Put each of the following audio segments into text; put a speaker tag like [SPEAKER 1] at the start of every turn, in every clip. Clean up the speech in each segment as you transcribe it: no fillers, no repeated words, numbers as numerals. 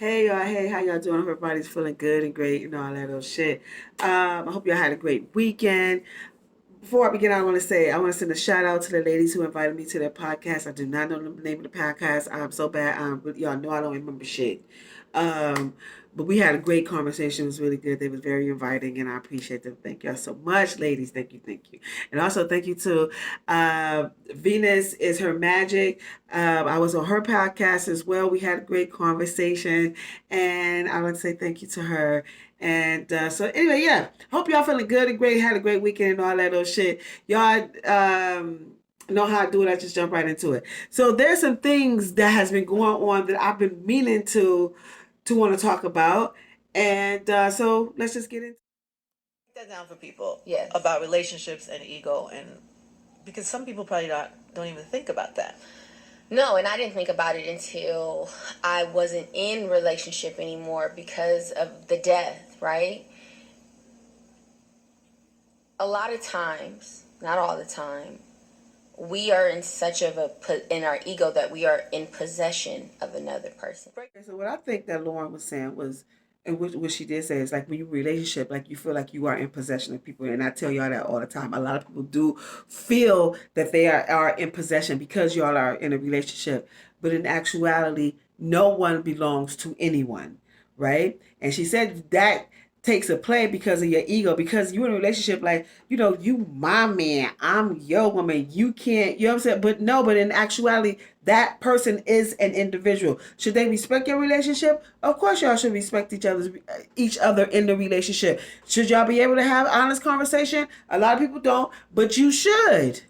[SPEAKER 1] Hey y'all, hey, how y'all doing? Everybody's feeling good and great, all that old shit. I hope y'all had a great weekend. Before I begin, I want to send a shout out to the ladies who invited me to their podcast. I do not know the name of the podcast. I'm so bad. But y'all know I don't remember shit. Um, but we had a great conversation. It was really good. They was very inviting, and I appreciate them. Thank y'all so much, ladies. Thank you, thank you, and also thank you to Venus is her magic. I was on her podcast as well. We had a great conversation, and I want to say thank you to her. And so anyway, yeah. Hope y'all feeling good and great. Had a great weekend and all that old shit. Y'all know how to do it. I just jump right into it. So there's some things that has been going on that I've been meaning to want to talk about. And so let's just get into
[SPEAKER 2] That down for people.
[SPEAKER 3] Yes.
[SPEAKER 2] About relationships and ego, and because some people probably don't even think about that.
[SPEAKER 3] No, and I didn't think about it until I wasn't in relationship anymore because of the death, right? A lot of times, not all the time, we are in such of in our ego that we are in possession of another person.
[SPEAKER 1] So what I think that Lauren was saying was, and what she did say is like when you're in a relationship, like you feel like you are in possession of people. And I tell y'all that all the time. A lot of people do feel that they are in possession because y'all are in a relationship. But in actuality, no one belongs to anyone, right? And she said that takes a play because of your ego, because you're in a relationship like, you my man, I'm your woman, you can't, you know what I'm saying? But no, but in actuality, that person is an individual. Should they respect your relationship? Of course y'all should respect each other in the relationship. Should y'all be able to have honest conversation? A lot of people don't, but you should.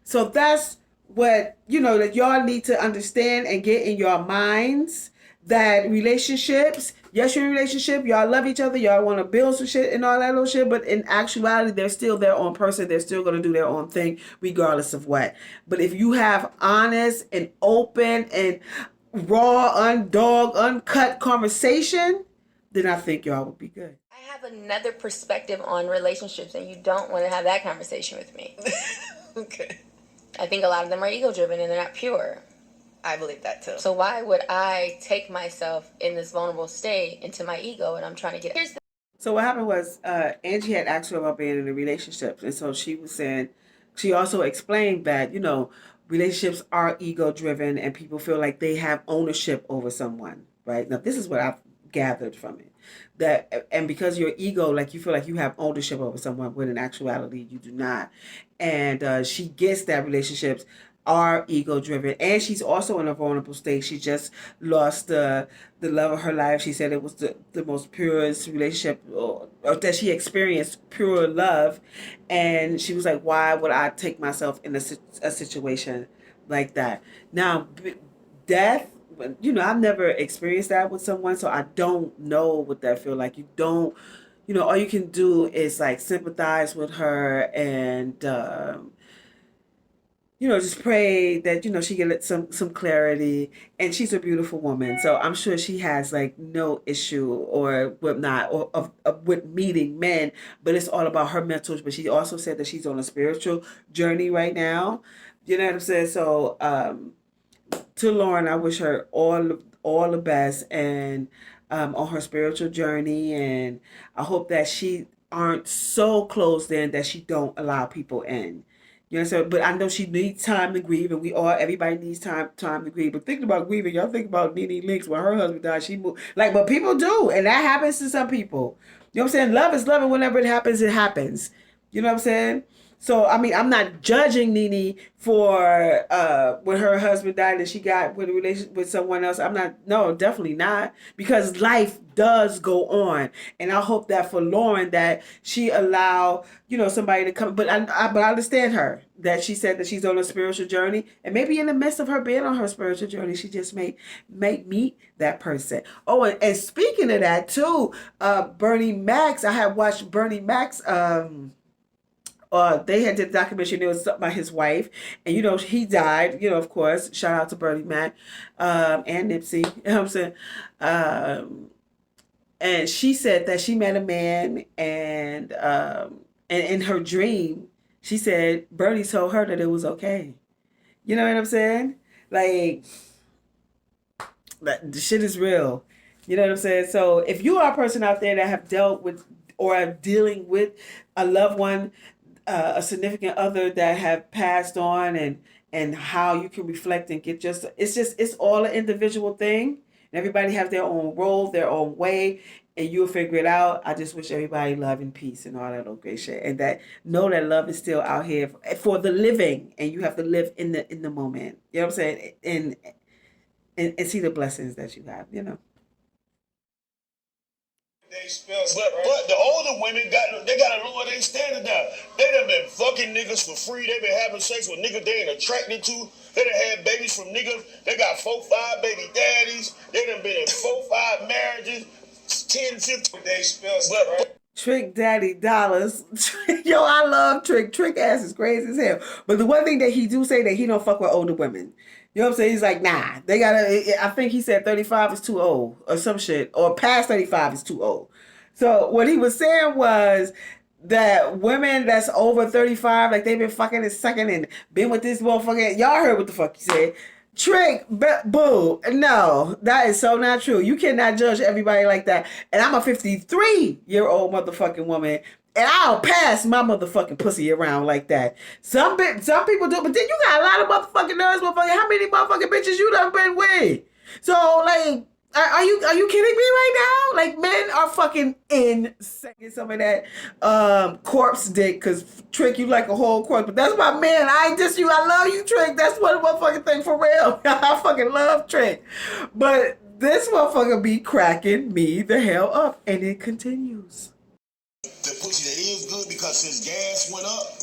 [SPEAKER 1] So that's what, that y'all need to understand and get in your minds, that relationships, yes, you're in a relationship, y'all love each other, y'all want to build some shit and all that little shit, but in actuality, they're still their own person. They're still going to do their own thing regardless of what. But if you have honest and open and raw, uncut conversation, then I think y'all would be good.
[SPEAKER 3] I have another perspective on relationships, and you don't want to have that conversation with me.
[SPEAKER 2] Okay.
[SPEAKER 3] I think a lot of them are ego driven and they're not pure.
[SPEAKER 2] I believe that too.
[SPEAKER 3] So why would I take myself in this vulnerable state into my ego, and I'm trying to get...
[SPEAKER 1] So what happened was Angie had asked her about being in a relationship, and so she was saying, she also explained that relationships are ego driven and people feel like they have ownership over someone. Right now, this is what I've gathered from it, that and because your ego, like you feel like you have ownership over someone, when in actuality you do not. And she gets that relationships are ego driven, and she's also in a vulnerable state. She just lost the love of her life. She said it was the most purest relationship, or that she experienced pure love, and she was like, why would I take myself in a situation like that? Now, death, I've never experienced that with someone, so I don't know what that feel like. You don't, all you can do is like sympathize with her and just pray that she get some clarity. And she's a beautiful woman, so I'm sure she has like no issue or whatnot or of with meeting men. But it's all about her mental. But she also said that she's on a spiritual journey right now. You know what I'm saying? So to Lauren, I wish her all the best, and on her spiritual journey, and I hope that she aren't so closed in that she don't allow people in. You know, so but I know she needs time to grieve, and everybody needs time to grieve. But thinking about grieving, y'all think about Nene Leakes when her husband died. She moved like, but people do, and that happens to some people. You know what I'm saying? Love is love, and whenever it happens, it happens. You know what I'm saying? So I mean, I'm not judging Nene for when her husband died and she got with a relation with someone else. I'm not, no, definitely not, because life does go on, and I hope that for Lauren that she allow somebody to come. But I understand her that she said that she's on a spiritual journey, and maybe in the midst of her being on her spiritual journey, she just may meet that person. Oh, and speaking of that too, Bernie Max. I had watched Bernie Max. They had did a documentary. It was about his wife, and he died. Of course, shout out to Bernie Mac, and Nipsey. You know what I'm saying? And she said that she met a man, and in her dream, she said Bernie told her that it was okay. You know what I'm saying? Like the shit is real. You know what I'm saying? So if you are a person out there that have dealt with or are dealing with a loved one, a significant other that have passed on, and how you can reflect and get just it's all an individual thing. And everybody have their own role, their own way, and you'll figure it out. I just wish everybody love and peace and all that old great shit, and that know that love is still out here for the living, and you have to live in the moment. You know what I'm saying? And see the blessings that you have. You know.
[SPEAKER 4] But the older women gotta lower their standard down. They done been fucking niggas for free. They been having sex with niggas they ain't attracted to. They done had babies from niggas. They got 4-5 baby daddies. They done been in 4-5 marriages, 10-15 they spells.
[SPEAKER 1] Trick Daddy Dollars. Yo, I love Trick. Trick ass is crazy as hell. But the one thing that he do say that he don't fuck with older women. You know what I'm saying? He's like, nah, they gotta, I think he said 35 is too old or some shit. Or past 35 is too old. So what he was saying was that women that's over 35, like they've been fucking and sucking and been with this motherfucker. Y'all heard what the fuck he said. Trick, boo. No, that is so not true. You cannot judge everybody like that. And I'm a 53-year-old motherfucking woman. And I'll pass my motherfucking pussy around like that. Some people do, but then you got a lot of motherfucking nerds, motherfucker. How many motherfucking bitches you done been with? So, like, are you kidding me right now? Like, men are fucking insane. Some of that corpse dick, because Trick, you like a whole corpse. But that's my man. I ain't just you. I love you, Trick. That's one motherfucking thing for real. I fucking love Trick. But this motherfucker be cracking me the hell up. And it continues.
[SPEAKER 4] The pussy that is good because since gas went up,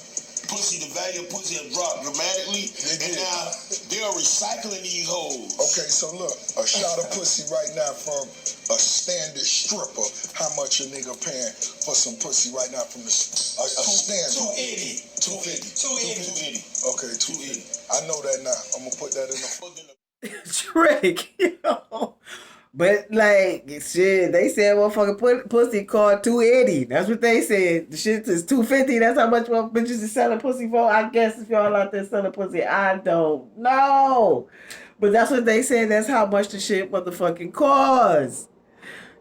[SPEAKER 4] the value of pussy has dropped dramatically, and now they're recycling these hoes.
[SPEAKER 5] Okay, so look, a shot of pussy right now from a standard stripper. How much a nigga paying for some pussy right now from a standard?
[SPEAKER 4] 280. 280.
[SPEAKER 5] Okay, 280. I know that now. I'm gonna put that in the
[SPEAKER 1] Trick, yo. But like shit, they said motherfucking pussy called 280. That's what they said. The shit is 250. That's how much bitches is selling pussy for. I guess if y'all out there selling pussy, I don't know. But that's what they said. That's how much the shit motherfucking costs.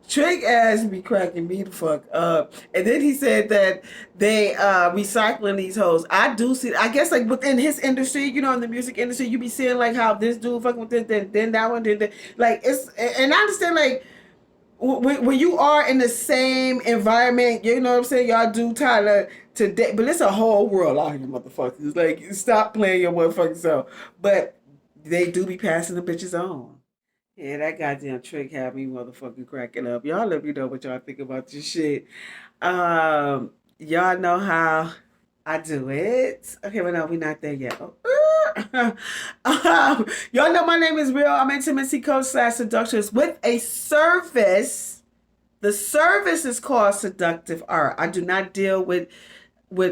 [SPEAKER 1] Trick ass be cracking me the fuck up. And then he said that they recycling these hoes. I do see, I guess like within his industry, you know, in the music industry, you be seeing like how this dude fucking with this, then that one, then that. Like it's, and I understand like when you are in the same environment, you know what I'm saying, y'all do try to date, but it's a whole world out here, motherfuckers. Like stop playing your motherfucking self. But they do be passing the bitches on. Yeah, that goddamn Trick had me motherfucking cracking up. Y'all let me know what y'all think about this shit. Y'all know how I do it. Okay, well, no, we're not there yet. Y'all know my name is Rill. I'm intimacy coach / seductress with a service. The service is called Seductive ArT. I do not deal with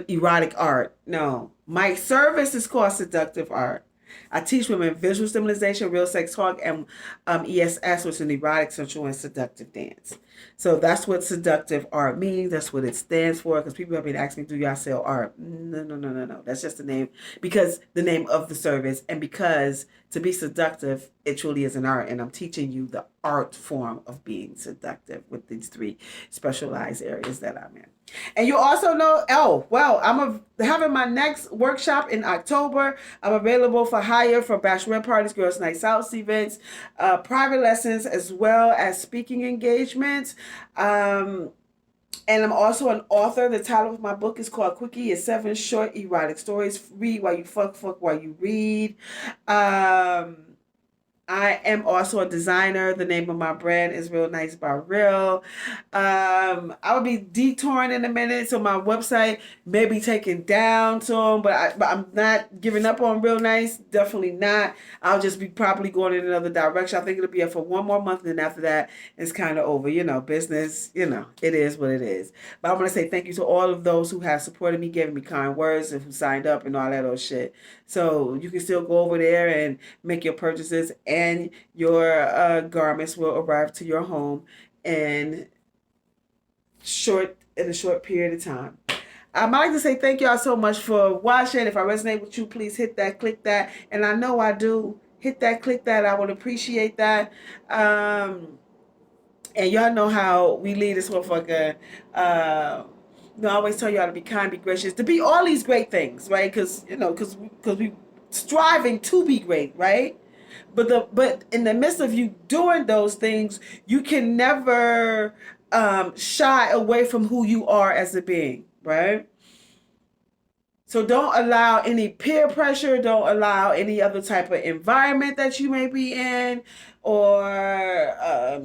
[SPEAKER 1] erotic art. No, my service is called Seductive ArT. I teach women visual stimulation, real sex talk, and ESS, which is an erotic, sensual, and seductive dance. So that's what Seductive ArT means. That's what it stands for. Because people have been asking me, do y'all sell art? No. That's just the name. Because the name of the service, and because to be seductive, it truly is an art. And I'm teaching you the art form of being seductive with these 3 specialized areas that I'm in. And you also know, I'm having my next workshop in October. I'm available for hire for bachelorette parties, girls' nights out events, private lessons, as well as speaking engagements. And I'm also an author. The title of my book is called QUICKIE. It's 7 short erotic stories. Read while you fuck while you read. I am also a designer. The name of my brand is Real Nice by Rill. I will be detouring in a minute, so my website may be taken down soon, but I'm not giving up on Real Nice. Definitely not. I'll just be probably going in another direction. I think it'll be up for 1 more month, and then after that, it's kind of over. You know, business, you know, it is what it is. But I want to say thank you to all of those who have supported me, giving me kind words, and who signed up and all that old shit. So you can still go over there and make your purchases, and your garments will arrive to your home in a short period of time. I'd like to say thank y'all so much for watching. If I resonate with you, please hit that, click that. And I know I do. hit that, click that. I would appreciate that. And y'all know how we lead this motherfucker. I always tell y'all to be kind, be gracious, to be all these great things, right? Because we striving to be great, right? But in the midst of you doing those things, you can never shy away from who you are as a being, right? So don't allow any peer pressure, don't allow any other type of environment that you may be in, or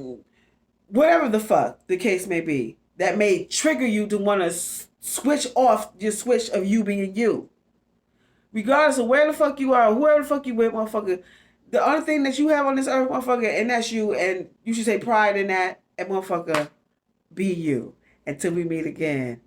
[SPEAKER 1] whatever the fuck the case may be, that may trigger you to want to switch off your switch of you being you. Regardless of where the fuck you are, whoever the fuck you with, motherfucker, the only thing that you have on this earth, motherfucker, and that's you, and you should take pride in that, and motherfucker, be you. Until we meet again.